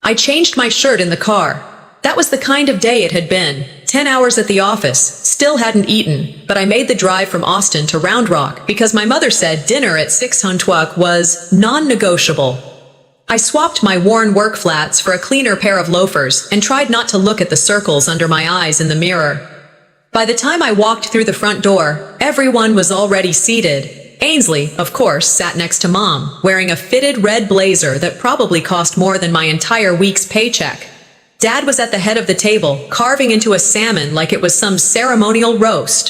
I changed my shirt in the car. That was the kind of day it had been. 10 hours at the office, still hadn't eaten, but I made the drive from Austin to Round Rock because my mother said dinner at 6:00 was non-negotiable. I swapped my worn work flats for a cleaner pair of loafers and tried not to look at the circles under my eyes in the mirror. By the time I walked through the front door, everyone was already seated. Ainsley, of course, sat next to Mom, wearing a fitted red blazer that probably cost more than my entire week's paycheck. Dad was at the head of the table, carving into a salmon like it was some ceremonial roast.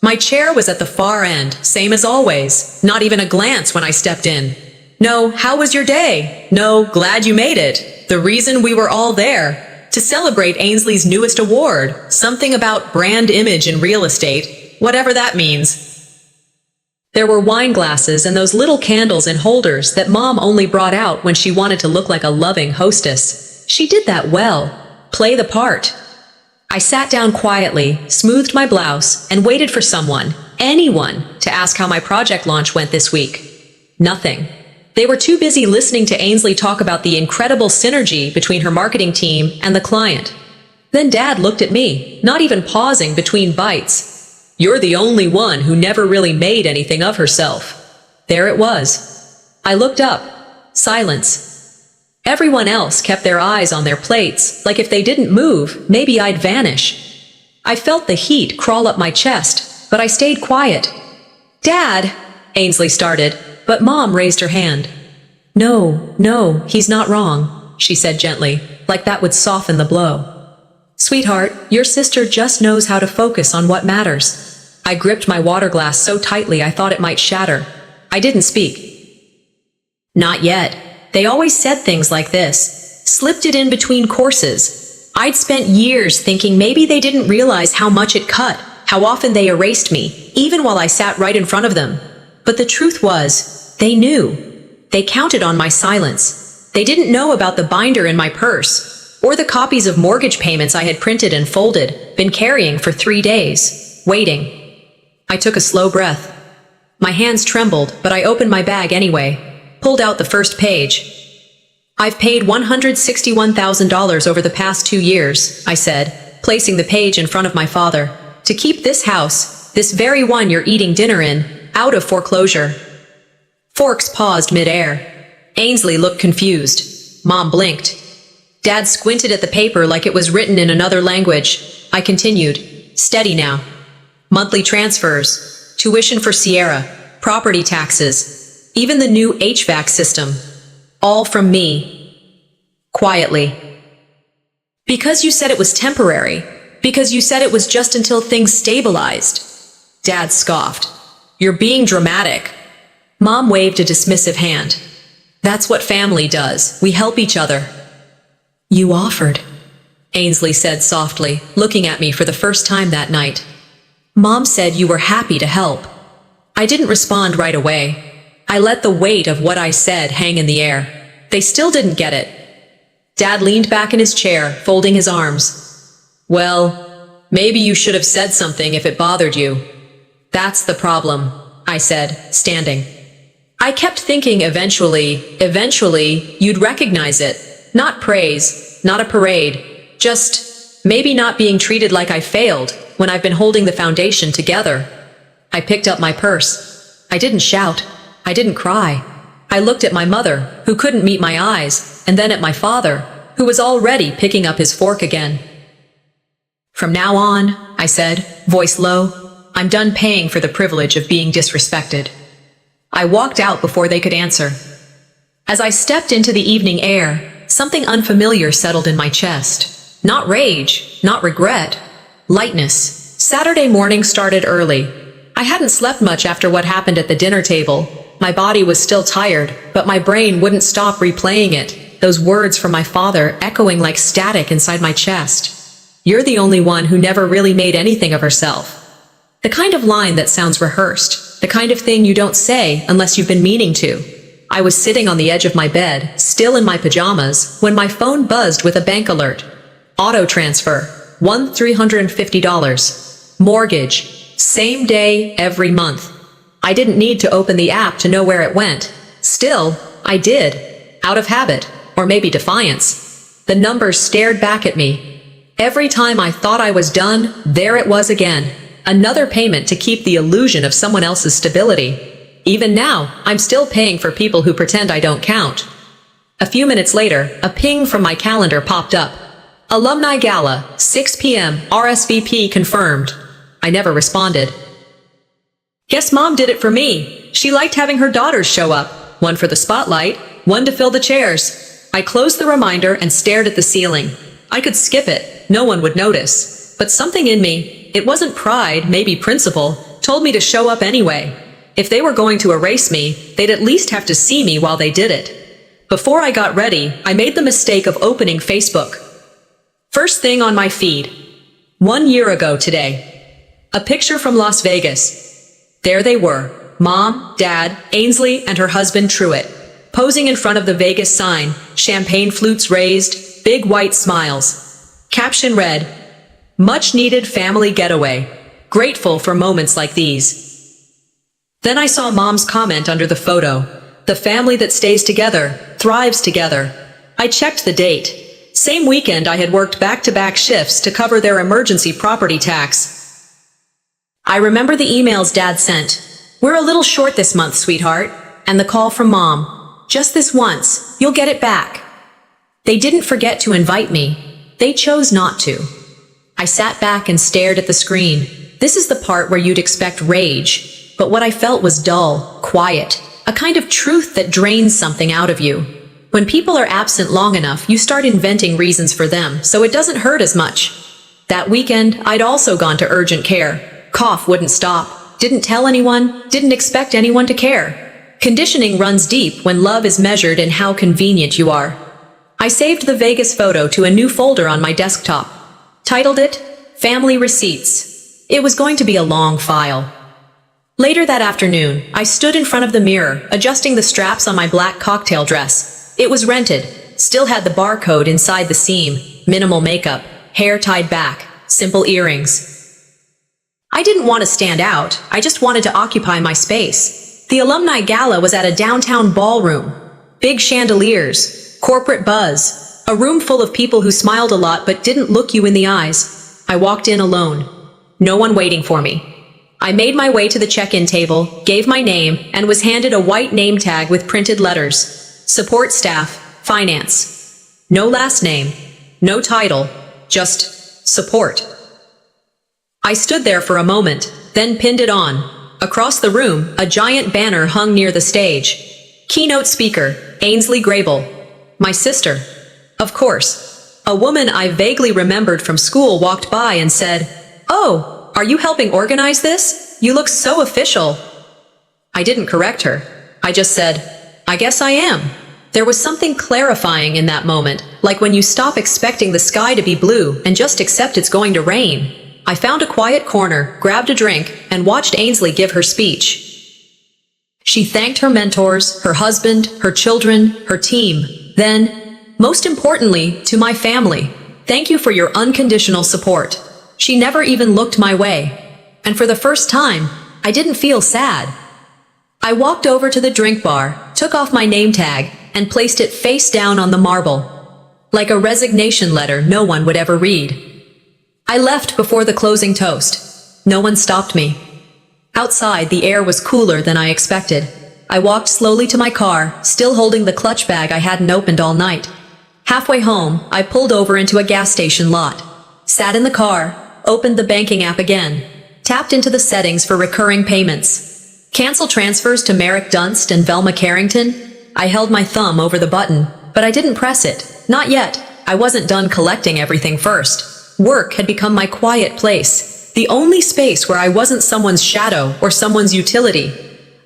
My chair was at the far end, same as always, not even a glance when I stepped in. No, how was your day? No, glad you made it. The reason we were all there. To celebrate Ainsley's newest award, something about brand image in real estate, whatever that means. There were wine glasses and those little candles in holders that Mom only brought out when she wanted to look like a loving hostess. She did that well. Play the part. I sat down quietly, smoothed my blouse, and waited for someone, anyone, to ask how my project launch went this week. Nothing. They were too busy listening to Ainsley talk about the incredible synergy between her marketing team and the client. Then Dad looked at me, not even pausing between bites. "You're the only one who never really made anything of herself." There it was. I looked up. Silence. Everyone else kept their eyes on their plates, like if they didn't move, maybe I'd vanish. I felt the heat crawl up my chest, but I stayed quiet. "Dad," Ainsley started, but Mom raised her hand. No, he's not wrong," she said gently, like that would soften the blow. "Sweetheart, your sister just knows how to focus on what matters." I gripped my water glass so tightly I thought it might shatter. I didn't speak. Not yet. They always said things like this. Slipped it in between courses. I'd spent years thinking maybe they didn't realize how much it cut, how often they erased me, even while I sat right in front of them. But the truth was, they knew. They counted on my silence. They didn't know about the binder in my purse, or the copies of mortgage payments I had printed and folded, been carrying for 3 days, waiting. I took a slow breath. My hands trembled, but I opened my bag anyway, pulled out the first page. "I've paid $161,000 over the past 2 years, I said, placing the page in front of my father, "to keep this house, this very one you're eating dinner in, out of foreclosure." Forks paused mid-air. Ainsley looked confused. Mom blinked. Dad squinted at the paper like it was written in another language. I continued, "Steady now. Monthly transfers, tuition for Sierra, property taxes, even the new HVAC system. All from me." Quietly. "Because you said it was temporary. Because you said it was just until things stabilized." Dad scoffed. "You're being dramatic." Mom waved a dismissive hand. "That's what family does. We help each other." "You offered," Ainsley said softly, looking at me for the first time that night. "Mom said you were happy to help." I didn't respond right away. I let the weight of what I said hang in the air. They still didn't get it. Dad leaned back in his chair, folding his arms. "Well, maybe you should have said something if it bothered you." "That's the problem," I said, standing. "I kept thinking eventually, you'd recognize it. Not praise, not a parade. Just, maybe not being treated like I failed when I've been holding the foundation together." I picked up my purse. I didn't shout. I didn't cry. I looked at my mother, who couldn't meet my eyes, and then at my father, who was already picking up his fork again. "From now on," I said, voice low, "I'm done paying for the privilege of being disrespected." I walked out before they could answer. As I stepped into the evening air, something unfamiliar settled in my chest. Not rage, not regret. Lightness. Saturday morning started early. I hadn't slept much after what happened at the dinner table. My body was still tired, but my brain wouldn't stop replaying it, those words from my father echoing like static inside my chest. "You're the only one who never really made anything of herself." The kind of line that sounds rehearsed, the kind of thing you don't say unless you've been meaning to. I was sitting on the edge of my bed, still in my pajamas, when my phone buzzed with a bank alert. Auto transfer, $1,350. Mortgage, same day, every month. I didn't need to open the app to know where it went. Still, I did. Out of habit, or maybe defiance. The numbers stared back at me. Every time I thought I was done, there it was again. Another payment to keep the illusion of someone else's stability. Even now, I'm still paying for people who pretend I don't count. A few minutes later, a ping from my calendar popped up. Alumni Gala, 6 p.m., RSVP confirmed. I never responded. Guess Mom did it for me. She liked having her daughters show up. One for the spotlight, one to fill the chairs. I closed the reminder and stared at the ceiling. I could skip it. No one would notice. But something in me, it wasn't pride, maybe principle, told me to show up anyway. If they were going to erase me, they'd at least have to see me while they did it. Before I got ready, I made the mistake of opening Facebook. First thing on my feed. 1 year ago today. A picture from Las Vegas. There they were. Mom, Dad, Ainsley, and her husband Truett, posing in front of the Vegas sign, champagne flutes raised, big white smiles. Caption read, "Much needed family getaway. Grateful for moments like these." Then I saw Mom's comment under the photo. "The family that stays together, thrives together." I checked the date. Same weekend I had worked back-to-back shifts to cover their emergency property tax. I remember the emails Dad sent. "We're a little short this month, sweetheart." And the call from Mom. "Just this once. You'll get it back." They didn't forget to invite me. They chose not to. I sat back and stared at the screen. This is the part where you'd expect rage. But what I felt was dull, quiet, a kind of truth that drains something out of you. When people are absent long enough, you start inventing reasons for them, so it doesn't hurt as much. That weekend, I'd also gone to urgent care. Cough wouldn't stop. Didn't tell anyone, didn't expect anyone to care. Conditioning runs deep when love is measured in how convenient you are. I saved the Vegas photo to a new folder on my desktop. Titled it, Family Receipts. It was going to be a long file. Later that afternoon, I stood in front of the mirror, adjusting the straps on my black cocktail dress. It was rented, still had the barcode inside the seam, minimal makeup, hair tied back, simple earrings. I didn't want to stand out, I just wanted to occupy my space. The alumni gala was at a downtown ballroom. Big chandeliers, corporate buzz, a room full of people who smiled a lot but didn't look you in the eyes. I walked in alone. No one waiting for me. I made my way to the check-in table, gave my name, and was handed a white name tag with printed letters. Support staff, finance. No last name, no title, just support. I stood there for a moment, then pinned it on. Across the room, a giant banner hung near the stage. Keynote speaker, Ainsley Grable. My sister. Of course. A woman I vaguely remembered from school walked by and said, "Oh, are you helping organize this? You look so official." I didn't correct her. I just said, "I guess I am." There was something clarifying in that moment, like when you stop expecting the sky to be blue and just accept it's going to rain. I found a quiet corner, grabbed a drink, and watched Ainsley give her speech. She thanked her mentors, her husband, her children, her team. Then, most importantly, to my family, thank you for your unconditional support. She never even looked my way. And for the first time, I didn't feel sad. I walked over to the drink bar, took off my name tag, and placed it face down on the marble. Like a resignation letter no one would ever read. I left before the closing toast. No one stopped me. Outside, the air was cooler than I expected. I walked slowly to my car, still holding the clutch bag I hadn't opened all night. Halfway home, I pulled over into a gas station lot. Sat in the car, opened the banking app again, tapped into the settings for recurring payments. Cancel transfers to Merrick Dunst and Velma Carrington? I held my thumb over the button, but I didn't press it. Not yet. I wasn't done collecting everything first. Work had become my quiet place, the only space where I wasn't someone's shadow or someone's utility.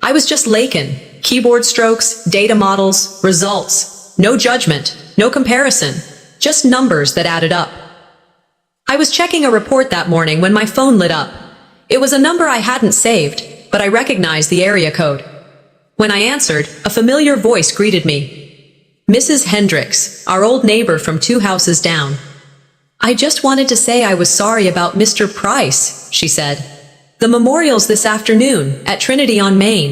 I was just Lakin, keyboard strokes, data models, results. No judgment, no comparison, just numbers that added up. I was checking a report that morning when my phone lit up. It was a number I hadn't saved, but I recognized the area code. When I answered, a familiar voice greeted me. Mrs. Hendricks, our old neighbor from 2 houses down. "I just wanted to say I was sorry about Mr. Price," she said. "The memorial's this afternoon, at Trinity on Main."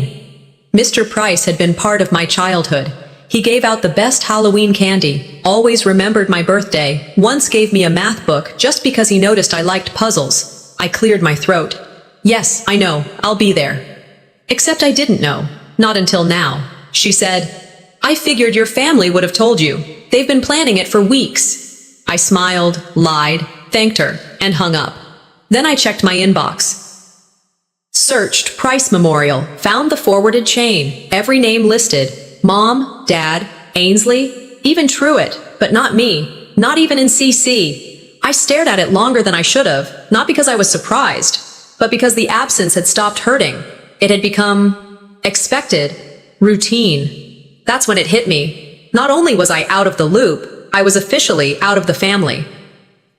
Mr. Price had been part of my childhood. He gave out the best Halloween candy, always remembered my birthday, once gave me a math book just because he noticed I liked puzzles. I cleared my throat. Yes, I know, I'll be there. Except I didn't know. Not until now. She said, I figured your family would have told you. They've been planning it for weeks. I smiled, lied, thanked her, and hung up. Then I checked my inbox. Searched Price Memorial, found the forwarded chain, every name listed. Mom, Dad, Ainsley, even Truett, but not me, not even in CC. I stared at it longer than I should have, not because I was surprised, but because the absence had stopped hurting. It had become expected, routine. That's when it hit me. Not only was I out of the loop, I was officially out of the family.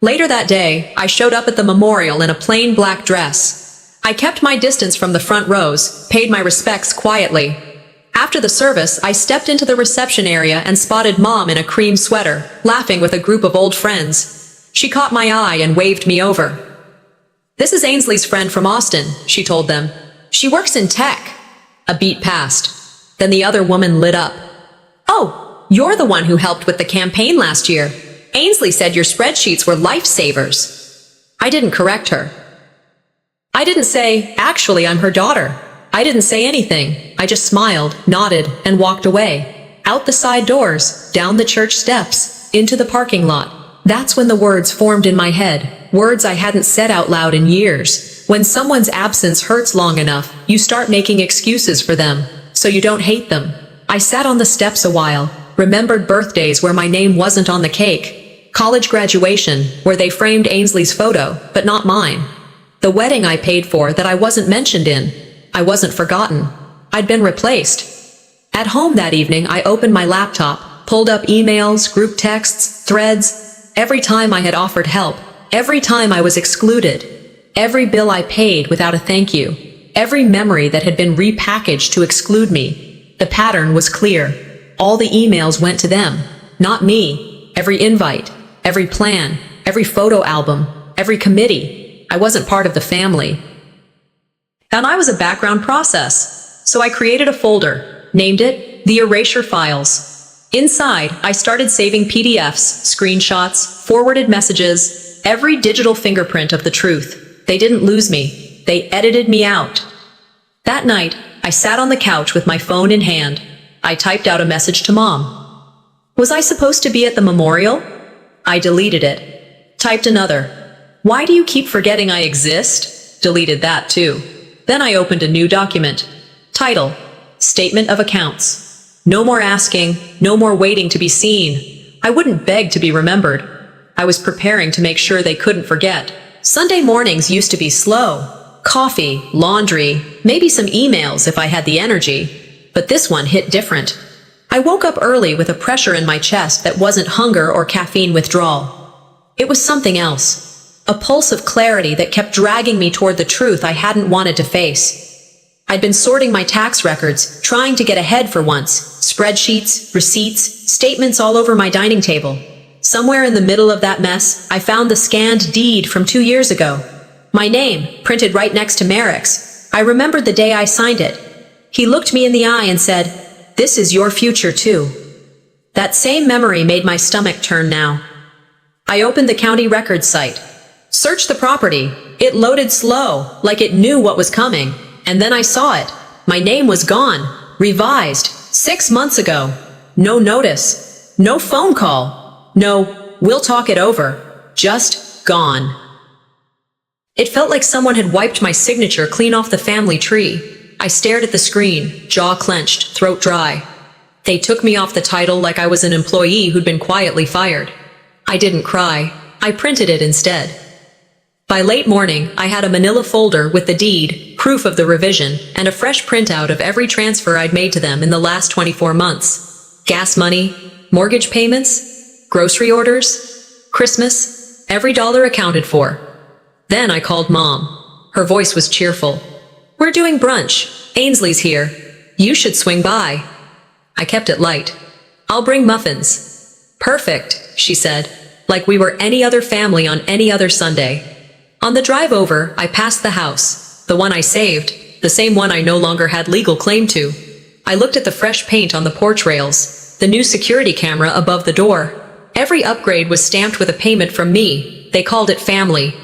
Later that day, I showed up at the memorial in a plain black dress. I kept my distance from the front rows, paid my respects quietly. After the service, I stepped into the reception area and spotted Mom in a cream sweater, laughing with a group of old friends. She caught my eye and waved me over. This is Ainsley's friend from Austin, she told them. She works in tech. A beat passed. Then the other woman lit up. Oh, you're the one who helped with the campaign last year. Ainsley said your spreadsheets were lifesavers. I didn't correct her. I didn't say, actually, I'm her daughter. I didn't say anything. I just smiled, nodded, and walked away. Out the side doors, down the church steps, into the parking lot. That's when the words formed in my head, words I hadn't said out loud in years. When someone's absence hurts long enough, you start making excuses for them, so you don't hate them. I sat on the steps a while, remembered birthdays where my name wasn't on the cake, college graduation, where they framed Ainsley's photo, but not mine. The wedding I paid for that I wasn't mentioned in. I wasn't forgotten. I'd been replaced. At home that evening, I opened my laptop, pulled up emails, group texts, threads. Every time I had offered help, every time I was excluded, every bill I paid without a thank you, every memory that had been repackaged to exclude me. The pattern was clear. All the emails went to them, not me. Every invite, every plan, every photo album, every committee. I wasn't part of the family. And I was a background process. So I created a folder, named it The Erasure Files. Inside, I started saving PDFs, screenshots, forwarded messages, every digital fingerprint of the truth. They didn't lose me. They edited me out. That night, I sat on the couch with my phone in hand. I typed out a message to Mom. Was I supposed to be at the memorial? I deleted it. Typed another. Why do you keep forgetting I exist? Deleted that too. Then I opened a new document. Title, Statement of Accounts. No more asking, no more waiting to be seen. I wouldn't beg to be remembered. I was preparing to make sure they couldn't forget. Sunday mornings used to be slow. Coffee, laundry, maybe some emails if I had the energy. But this one hit different. I woke up early with a pressure in my chest that wasn't hunger or caffeine withdrawal. It was something else. A pulse of clarity that kept dragging me toward the truth I hadn't wanted to face. I'd been sorting my tax records, trying to get ahead for once. Spreadsheets, receipts, statements all over my dining table. Somewhere in the middle of that mess, I found the scanned deed from 2 years ago. My name, printed right next to Merrick's. I remembered the day I signed it. He looked me in the eye and said, "This is your future too." That same memory made my stomach turn now. I opened the county records site. Searched the property. It loaded slow, like it knew what was coming. And then I saw it. My name was gone. Revised. 6 months ago. No notice. No phone call. No, we'll talk it over. Just gone. It felt like someone had wiped my signature clean off the family tree. I stared at the screen, jaw clenched, throat dry. They took me off the title like I was an employee who'd been quietly fired. I didn't cry. I printed it instead. By late morning, I had a manila folder with the deed, proof of the revision, and a fresh printout of every transfer I'd made to them in the last 24 months. Gas money, mortgage payments, grocery orders, Christmas, every dollar accounted for. Then I called Mom. Her voice was cheerful. "We're doing brunch. Ainsley's here. You should swing by." I kept it light. "I'll bring muffins." "Perfect," she said, like we were any other family on any other Sunday. On the drive over, I passed the house, the one I saved, the same one I no longer had legal claim to. I looked at the fresh paint on the porch rails. the new security camera above the door. Every upgrade was stamped with a payment from me. They called it family.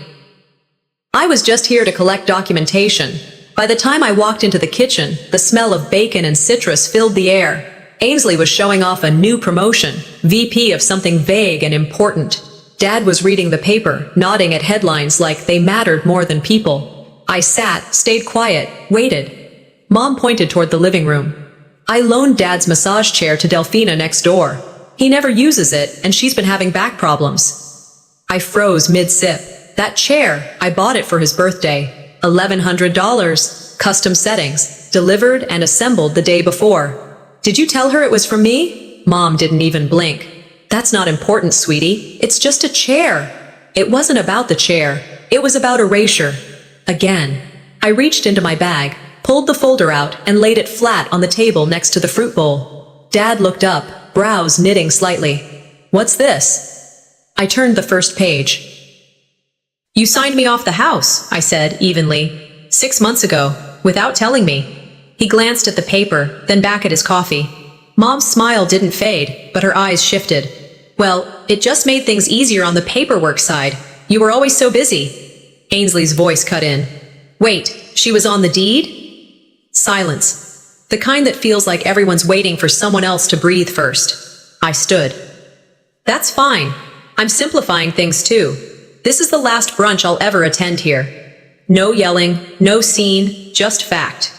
I was just here to collect documentation. By the time I walked into the kitchen, the smell of bacon and citrus filled the air. Ainsley was showing off a new promotion, VP of something vague and important. Dad was reading the paper, nodding at headlines like they mattered more than people. I sat, stayed quiet, waited. Mom pointed toward the living room. I loaned Dad's massage chair to Delphina next door. He never uses it, and she's been having back problems. I froze mid-sip. That chair, I bought it for his birthday. $1,100, custom settings, delivered and assembled the day before. Did you tell her it was from me? Mom didn't even blink. That's not important, sweetie. It's just a chair. It wasn't about the chair. It was about erasure. Again. I reached into my bag, pulled the folder out, and laid it flat on the table next to the fruit bowl. Dad looked up, brows knitting slightly. What's this? I turned the first page. You signed me off the house, I said evenly. 6 months ago, without telling me. He glanced at the paper, then back at his coffee. Mom's smile didn't fade, but her eyes shifted. Well, it just made things easier on the paperwork side. You were always so busy. Ainsley's voice cut in. Wait, she was on the deed? Silence. The kind that feels like everyone's waiting for someone else to breathe first. I stood. That's fine. I'm simplifying things too. This is the last brunch I'll ever attend here. No yelling, no scene, just fact.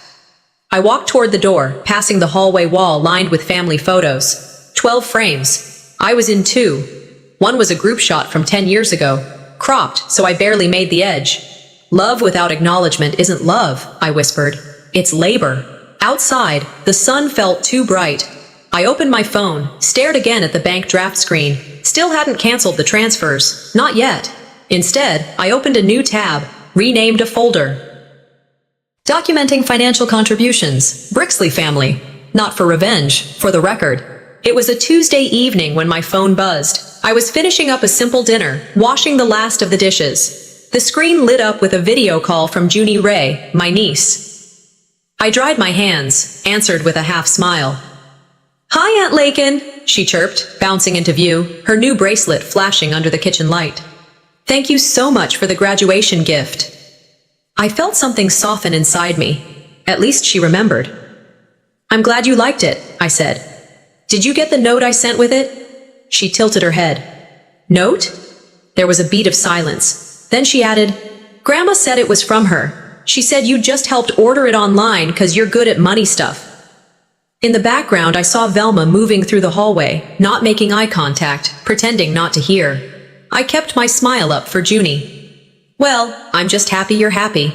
I walked toward the door, passing the hallway wall lined with family photos. 12 frames. I was in 2. One was a group shot from 10 years ago, cropped so I barely made the edge. Love without acknowledgement isn't love, I whispered. It's labor. Outside, the sun felt too bright. I opened my phone, stared again at the bank draft screen. Still hadn't canceled the transfers. Not yet. Instead, I opened a new tab, renamed a folder. Documenting financial contributions, Brixley family. Not for revenge, for the record. It was a Tuesday evening when my phone buzzed. I was finishing up a simple dinner, washing the last of the dishes. The screen lit up with a video call from Junie Ray, my niece. I dried my hands, answered with a half smile. Hi, Aunt Lakin, she chirped, bouncing into view, her new bracelet flashing under the kitchen light. Thank you so much for the graduation gift. I felt something soften inside me. At least she remembered. I'm glad you liked it, I said. Did you get the note I sent with it? She tilted her head. Note? There was a beat of silence. Then she added, Grandma said it was from her. She said you just helped order it online 'cause you're good at money stuff. In the background, I saw Velma moving through the hallway, not making eye contact, pretending not to hear. I kept my smile up for Junie. Well, I'm just happy you're happy.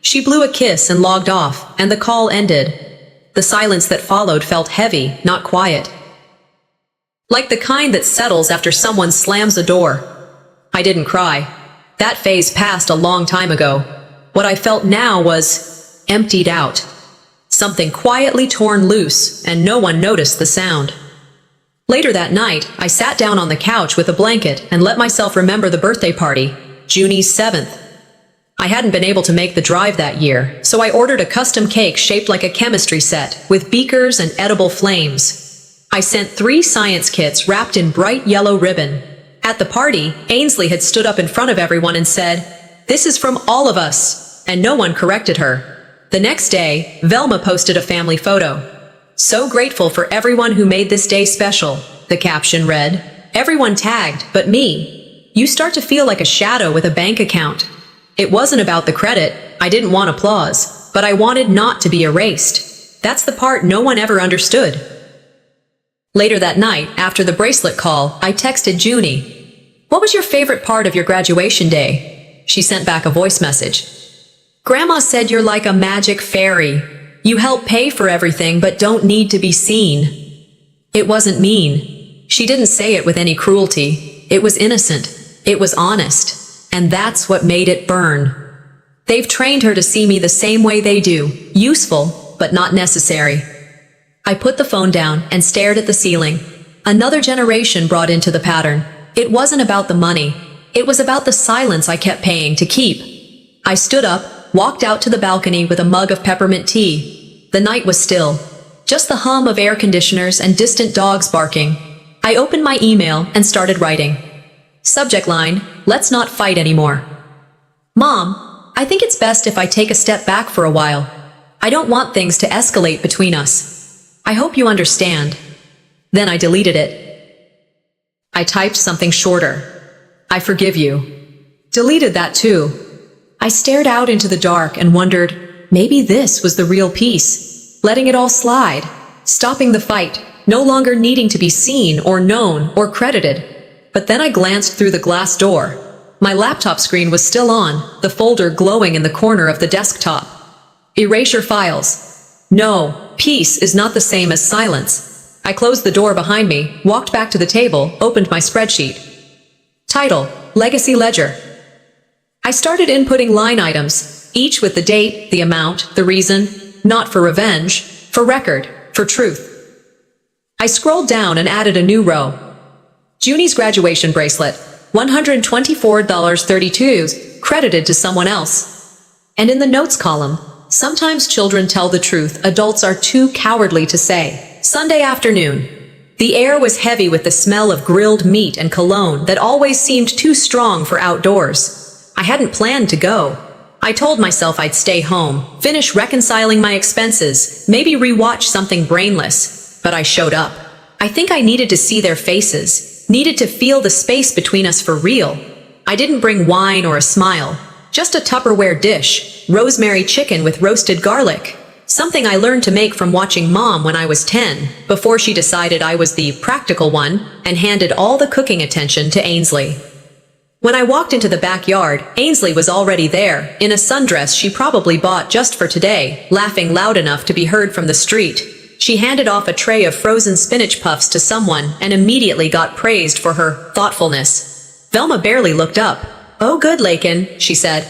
She blew a kiss and logged off, and the call ended. The silence that followed felt heavy, not quiet. Like the kind that settles after someone slams a door. I didn't cry. That phase passed a long time ago. What I felt now was emptied out. Something quietly torn loose, and no one noticed the sound. Later that night, I sat down on the couch with a blanket and let myself remember the birthday party. Junie's 7th. I hadn't been able to make the drive that year, so I ordered a custom cake shaped like a chemistry set, with beakers and edible flames. I sent 3 science kits wrapped in bright yellow ribbon. At the party, Ainsley had stood up in front of everyone and said, "This is from all of us," and no one corrected her. The next day, Velma posted a family photo. So grateful for everyone who made this day special, the caption read. Everyone tagged, but me. You start to feel like a shadow with a bank account. It wasn't about the credit. I didn't want applause, but I wanted not to be erased. That's the part no one ever understood. Later that night, after the bracelet call, I texted Junie. What was your favorite part of your graduation day? She sent back a voice message. Grandma said you're like a magic fairy. You help pay for everything but don't need to be seen. It wasn't mean. She didn't say it with any cruelty. It was innocent. It was honest. And that's what made it burn. They've trained her to see me the same way they do. Useful, but not necessary. I put the phone down and stared at the ceiling. Another generation brought into the pattern. It wasn't about the money. It was about the silence I kept paying to keep. I stood up, walked out to the balcony with a mug of peppermint tea. The night was still. Just the hum of air conditioners and distant dogs barking. I opened my email and started writing. Subject line, let's not fight anymore. Mom, I think it's best if I take a step back for a while. I don't want things to escalate between us. I hope you understand. Then I deleted it. I typed something shorter. I forgive you. Deleted that too. I stared out into the dark and wondered, maybe this was the real peace. Letting it all slide. Stopping the fight. No longer needing to be seen or known or credited. But then I glanced through the glass door. My laptop screen was still on, the folder glowing in the corner of the desktop. Erasure files. No, peace is not the same as silence. I closed the door behind me, walked back to the table, opened my spreadsheet. Title, Legacy Ledger. I started inputting line items, each with the date, the amount, the reason, not for revenge, for record, for truth. I scrolled down and added a new row. Junie's graduation bracelet, $124.32, credited to someone else. And in the notes column, sometimes children tell the truth adults are too cowardly to say. Sunday afternoon. The air was heavy with the smell of grilled meat and cologne that always seemed too strong for outdoors. I hadn't planned to go. I told myself I'd stay home, finish reconciling my expenses, maybe rewatch something brainless. But I showed up. I think I needed to see their faces, needed to feel the space between us for real. I didn't bring wine or a smile, just a Tupperware dish, rosemary chicken with roasted garlic. Something I learned to make from watching Mom when I was 10, before she decided I was the practical one and handed all the cooking attention to Ainsley. When I walked into the backyard, Ainsley was already there, in a sundress she probably bought just for today, laughing loud enough to be heard from the street. She handed off a tray of frozen spinach puffs to someone and immediately got praised for her thoughtfulness. Velma barely looked up. "Oh good, Lakin," she said.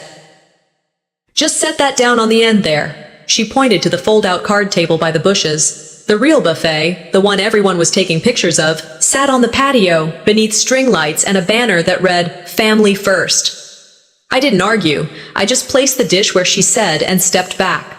"Just set that down on the end there." She pointed to the fold-out card table by the bushes. The real buffet, the one everyone was taking pictures of, sat on the patio, beneath string lights and a banner that read, "Family First." I didn't argue. I just placed the dish where she said and stepped back.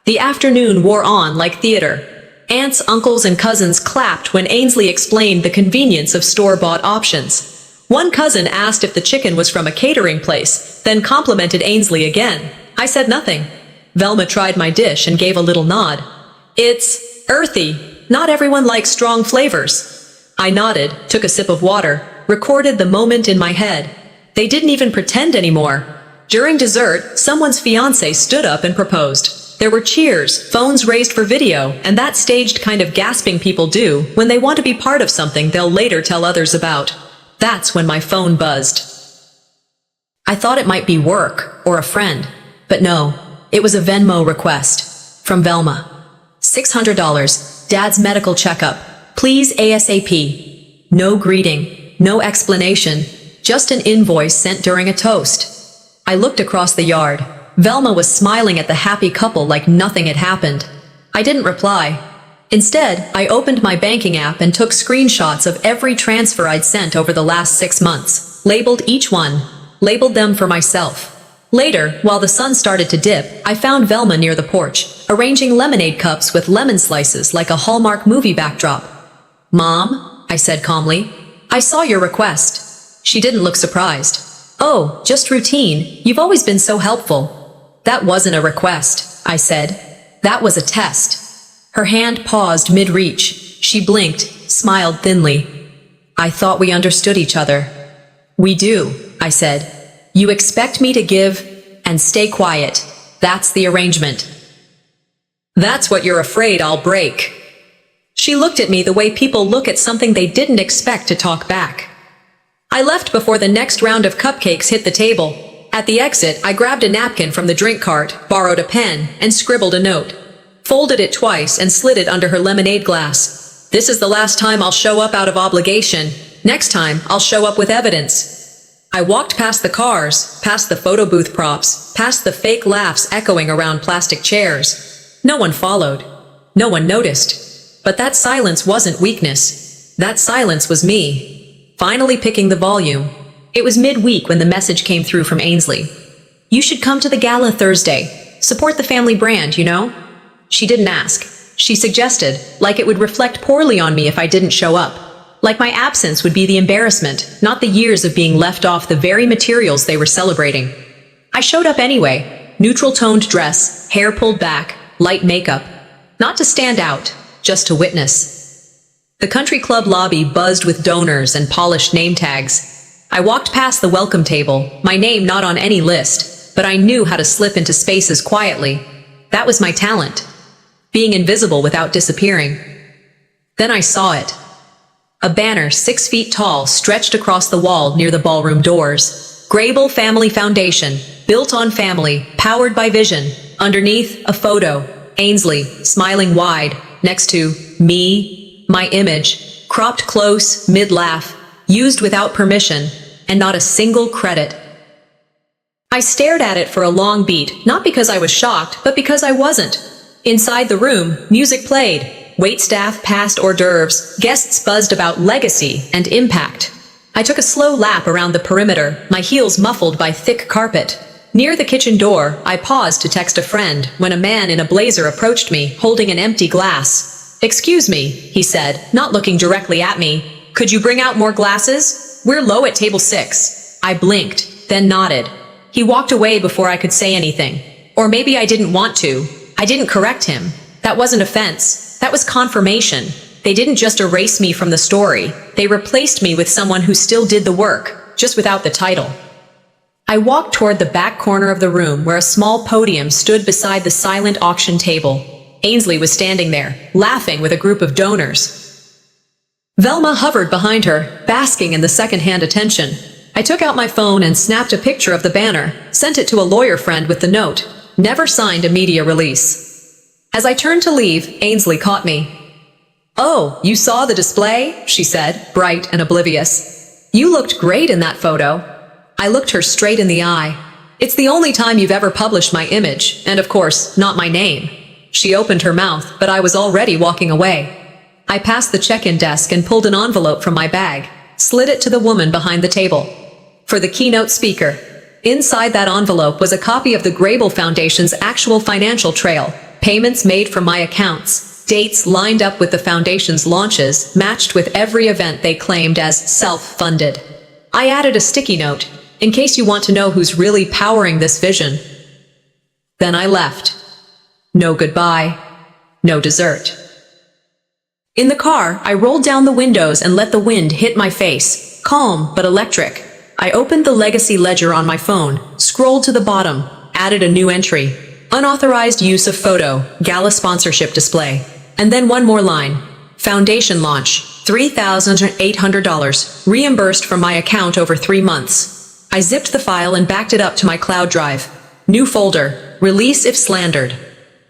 The afternoon wore on like theater. Aunts, uncles, and cousins clapped when Ainsley explained the convenience of store-bought options. One cousin asked if the chicken was from a catering place, then complimented Ainsley again. I said nothing. Velma tried my dish and gave a little nod. "It's earthy. Not everyone likes strong flavors." I nodded, took a sip of water, recorded the moment in my head. They didn't even pretend anymore. During dessert, someone's fiancé stood up and proposed. There were cheers, phones raised for video, and that staged kind of gasping people do when they want to be part of something they'll later tell others about. That's when my phone buzzed. I thought it might be work or a friend, but no, it was a Venmo request from Velma. $600, Dad's medical checkup. Please ASAP. No greeting, no explanation, just an invoice sent during a toast. I looked across the yard. Velma was smiling at the happy couple like nothing had happened. I didn't reply. Instead, I opened my banking app and took screenshots of every transfer I'd sent over the last 6 months, labeled each one, labeled them for myself. Later, while the sun started to dip, I found Velma near the porch, arranging lemonade cups with lemon slices like a Hallmark movie backdrop. "Mom," I said calmly, "I saw your request." She didn't look surprised. "Oh, just routine. You've always been so helpful." "That wasn't a request," I said. "That was a test." Her hand paused mid-reach. She blinked, smiled thinly. "I thought we understood each other." "We do," I said. "You expect me to give and stay quiet. That's the arrangement." "That's what you're afraid I'll break." She looked at me the way people look at something they didn't expect to talk back. I left before the next round of cupcakes hit the table. At the exit, I grabbed a napkin from the drink cart, borrowed a pen, and scribbled a note. Folded it twice and slid it under her lemonade glass. "This is the last time I'll show up out of obligation. Next time, I'll show up with evidence." I walked past the cars, past the photo booth props, past the fake laughs echoing around plastic chairs. No one followed. No one noticed. But that silence wasn't weakness. That silence was me. Finally picking the volume. It was midweek when the message came through from Ainsley. "You should come to the gala Thursday. Support the family brand, you know?" She didn't ask. she suggested, like it would reflect poorly on me if I didn't show up. Like my absence would be the embarrassment, not the years of being left off the very materials they were celebrating. I showed up anyway, neutral-toned dress, hair pulled back, light makeup. Not to stand out, just to witness. The country club lobby buzzed with donors and polished name tags. I walked past the welcome table, my name not on any list, but I knew how to slip into spaces quietly. That was my talent. Being invisible without disappearing. Then I saw it. A banner 6 feet tall stretched across the wall near the ballroom doors. Grable Family Foundation, built on family, powered by vision. Underneath, a photo. Ainsley, smiling wide, next to me, my image, cropped close, mid-laugh, used without permission, and not a single credit. I stared at it for a long beat, not because I was shocked, but because I wasn't. Inside the room, music played. Waitstaff passed hors d'oeuvres, guests buzzed about legacy and impact. I took a slow lap around the perimeter, my heels muffled by thick carpet. Near the kitchen door, I paused to text a friend when a man in a blazer approached me, holding an empty glass. "Excuse me," he said, not looking directly at me. "Could you bring out more glasses? We're low at table 6. I blinked, then nodded. He walked away before I could say anything. Or maybe I didn't want to. I didn't correct him. That wasn't offense. That was confirmation. They didn't just erase me from the story. They replaced me with someone who still did the work, just without the title. I walked toward the back corner of the room where a small podium stood beside the silent auction table. Ainsley was standing there, laughing with a group of donors. Velma hovered behind her, basking in the second-hand attention. I took out my phone and snapped a picture of the banner, sent it to a lawyer friend with the note, "Never signed a media release." As I turned to leave, Ainsley caught me. "Oh, you saw the display?" she said, bright and oblivious. "You looked great in that photo." I looked her straight in the eye. "It's the only time you've ever published my image, and of course, not my name." She opened her mouth, but I was already walking away. I passed the check-in desk and pulled an envelope from my bag, slid it to the woman behind the table. For the keynote speaker. Inside that envelope was a copy of the Grable Foundation's actual financial trail, payments made from my accounts, dates lined up with the foundation's launches, matched with every event they claimed as self-funded. I added a sticky note, in case you want to know who's really powering this vision. Then I left. No goodbye. No dessert. In the car, I rolled down the windows and let the wind hit my face, calm but electric. I opened the legacy ledger on my phone, scrolled to the bottom, added a new entry. Unauthorized use of photo, gala sponsorship display. And then one more line. Foundation launch, $3,800, reimbursed from my account over 3 months. I zipped the file and backed it up to my cloud drive. New folder, release if slandered.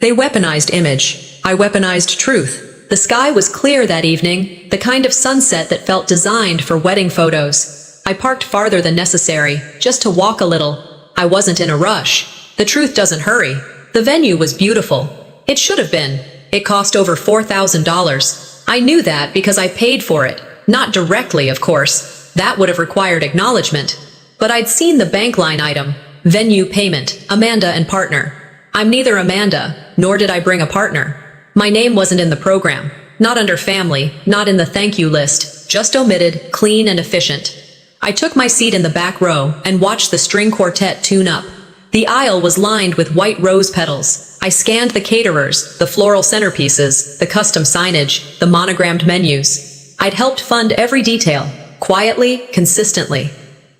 They weaponized image. I weaponized truth. The sky was clear that evening, the kind of sunset that felt designed for wedding photos. I parked farther than necessary, just to walk a little. I wasn't in a rush. The truth doesn't hurry. The venue was beautiful. It should have been. It cost over $4,000. I knew that because I paid for it. Not directly, of course. That would have required acknowledgement. But I'd seen the bank line item. Venue payment, Amanda and partner. I'm neither Amanda, nor did I bring a partner. My name wasn't in the program. Not under family, not in the thank you list. Just omitted, clean and efficient. I took my seat in the back row and watched the string quartet tune up. The aisle was lined with white rose petals. I scanned the caterers, the floral centerpieces, the custom signage, the monogrammed menus. I'd helped fund every detail, quietly, consistently.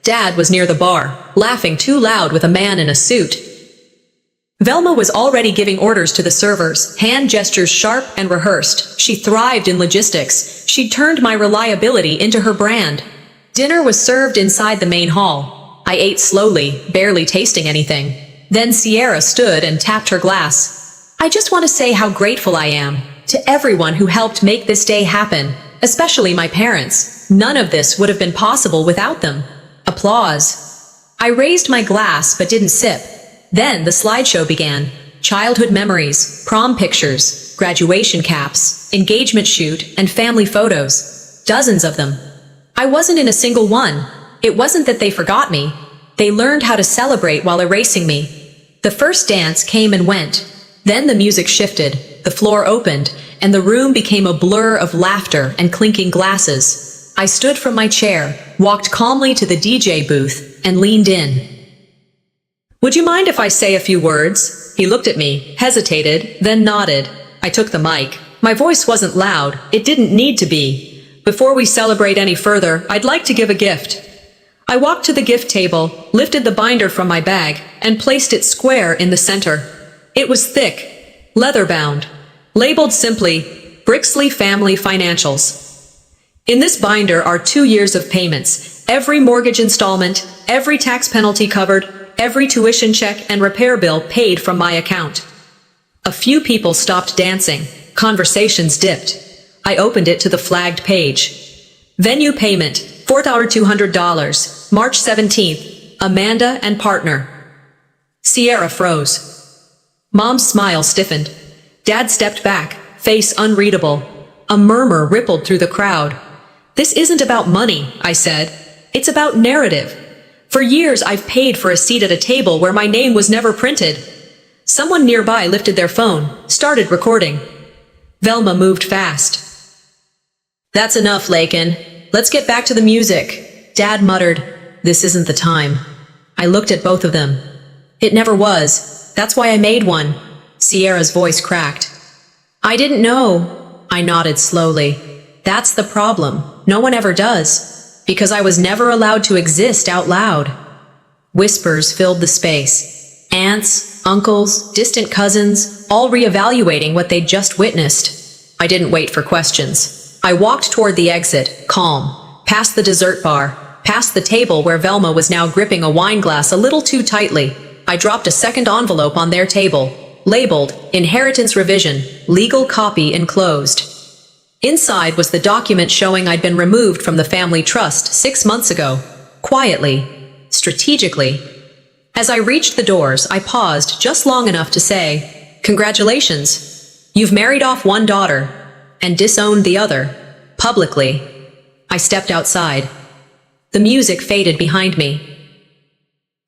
Dad was near the bar, laughing too loud with a man in a suit. Velma was already giving orders to the servers, hand gestures sharp and rehearsed. She thrived in logistics. She'd turned my reliability into her brand. Dinner was served inside the main hall. I ate slowly, barely tasting anything. Then Sierra stood and tapped her glass. "I just want to say how grateful I am to everyone who helped make this day happen, especially my parents. None of this would have been possible without them." Applause. I raised my glass but didn't sip. Then the slideshow began. Childhood memories, prom pictures, graduation caps, engagement shoot, and family photos. Dozens of them. I wasn't in a single one. It wasn't that they forgot me. They learned how to celebrate while erasing me. The first dance came and went. Then the music shifted. the floor opened, and the room became a blur of laughter and clinking glasses. I stood from my chair, walked calmly to the DJ booth, and leaned in. "Would you mind if I say a few words?" He looked at me, hesitated, then nodded. I took the mic. My voice wasn't loud. It didn't need to be. "Before we celebrate any further, I'd like to give a gift." I walked to the gift table, lifted the binder from my bag, and placed it square in the center. It was thick, leather-bound, labeled simply, Brixley Family Financials. In this binder are 2 years of payments, every mortgage installment, every tax penalty covered, every tuition check and repair bill paid from my account. A few people stopped dancing. Conversations dipped. I opened it to the flagged page. Venue payment, $4,200, March 17th, Amanda and partner. Sierra froze. Mom's smile stiffened. Dad stepped back, face unreadable. A murmur rippled through the crowd. "This isn't about money," I said. "It's about narrative. For years I've paid for a seat at a table where my name was never printed." Someone nearby lifted their phone, started recording. Velma moved fast. "That's enough, Lakin. Let's get back to the music." Dad muttered, "This isn't the time." I looked at both of them. "It never was. That's why I made one." Sierra's voice cracked. "I didn't know." I nodded slowly. "That's the problem. No one ever does. Because I was never allowed to exist out loud." Whispers filled the space. Aunts, uncles, distant cousins, all reevaluating what they'd just witnessed. I didn't wait for questions. I walked toward the exit, calm, past the dessert bar, past the table where Velma was now gripping a wine glass a little too tightly. I dropped a second envelope on their table, labeled, Inheritance Revision, Legal Copy Enclosed. Inside was the document showing I'd been removed from the family trust 6 months ago. Quietly, strategically. As I reached the doors, I paused just long enough to say, "Congratulations. You've married off one daughter and disowned the other, publicly." I stepped outside. The music faded behind me.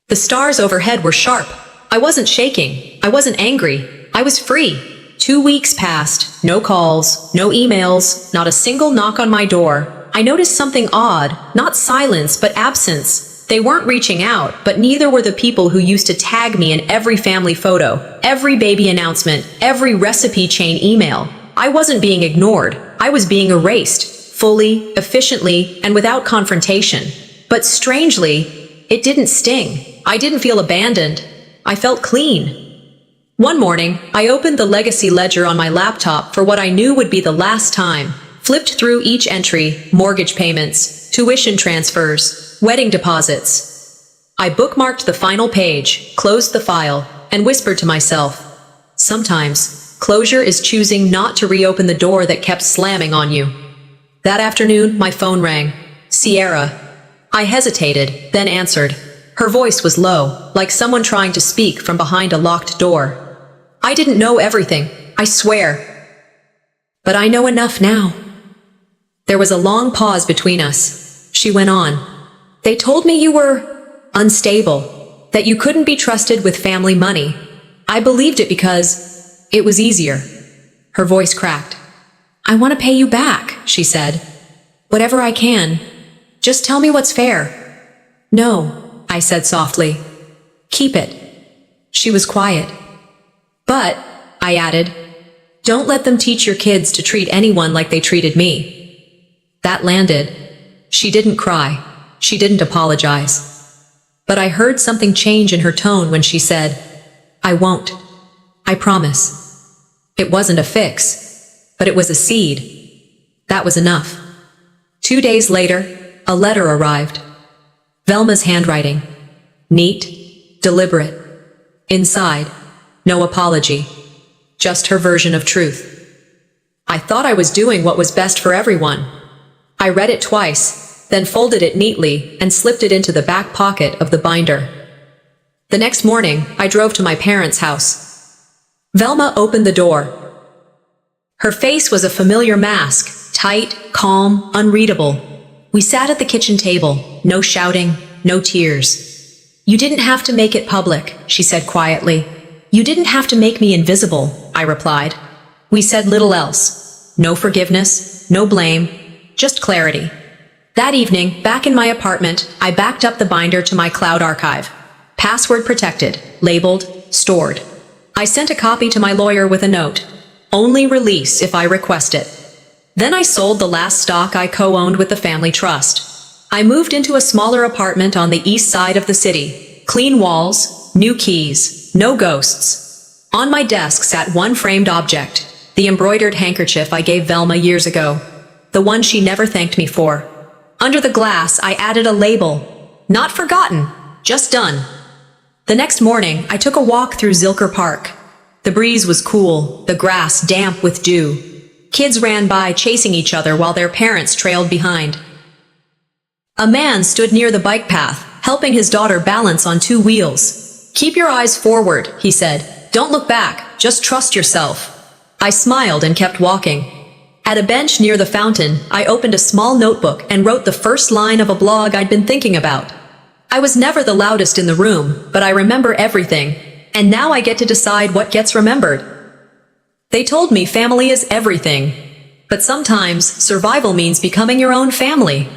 The stars overhead were sharp. I wasn't shaking. I wasn't angry. I was free. 2 weeks passed. No calls, no emails, not a single knock on my door. I noticed something odd, not silence, but absence. They weren't reaching out, but neither were the people who used to tag me in every family photo, every baby announcement, every recipe chain email. I wasn't being ignored. I was being erased, fully, efficiently, and without confrontation. But strangely, it didn't sting. I didn't feel abandoned. I felt clean. One morning, I opened the legacy ledger on my laptop for what I knew would be the last time, flipped through each entry, mortgage payments, tuition transfers, wedding deposits. I bookmarked the final page, closed the file, and whispered to myself, sometimes, closure is choosing not to reopen the door that kept slamming on you. That afternoon, my phone rang. Sierra. I hesitated, then answered. Her voice was low, like someone trying to speak from behind a locked door. I didn't know everything, I swear. But I know enough now. There was a long pause between us. She went on. They told me you were unstable, that you couldn't be trusted with family money. I believed it because it was easier. Her voice cracked. I want to pay you back, she said. Whatever I can. Just tell me what's fair. No, I said softly. Keep it. She was quiet. But, I added, don't let them teach your kids to treat anyone like they treated me. That landed. She didn't cry. She didn't apologize. But I heard something change in her tone when she said, I won't. I promise. It wasn't a fix, but it was a seed. That was enough. 2 days later, a letter arrived. Velma's handwriting. Neat, deliberate. Inside, no apology. Just her version of truth. I thought I was doing what was best for everyone. I read it twice, then folded it neatly and slipped it into the back pocket of the binder. The next morning, I drove to my parents' house. Velma opened the door. Her face was a familiar mask, tight, calm, unreadable. We sat at the kitchen table, no shouting, no tears. You didn't have to make it public, she said quietly. You didn't have to make me invisible, I replied. We said little else. No forgiveness, no blame, just clarity. That evening, back in my apartment, I backed up the binder to my cloud archive. Password protected, labeled, stored. I sent a copy to my lawyer with a note. Only release if I request it. Then I sold the last stock I co-owned with the family trust. I moved into a smaller apartment on the east side of the city. Clean walls, new keys, no ghosts. On my desk sat one framed object, the embroidered handkerchief I gave Velma years ago. The one she never thanked me for. Under the glass, I added a label. Not forgotten, just done. The next morning, I took a walk through Zilker Park. The breeze was cool, the grass damp with dew. Kids ran by chasing each other while their parents trailed behind. A man stood near the bike path, helping his daughter balance on two wheels. Keep your eyes forward, he said. Don't look back, just trust yourself. I smiled and kept walking. At a bench near the fountain, I opened a small notebook and wrote the first line of a blog I'd been thinking about. I was never the loudest in the room, but I remember everything, and now I get to decide what gets remembered. They told me family is everything, but sometimes survival means becoming your own family.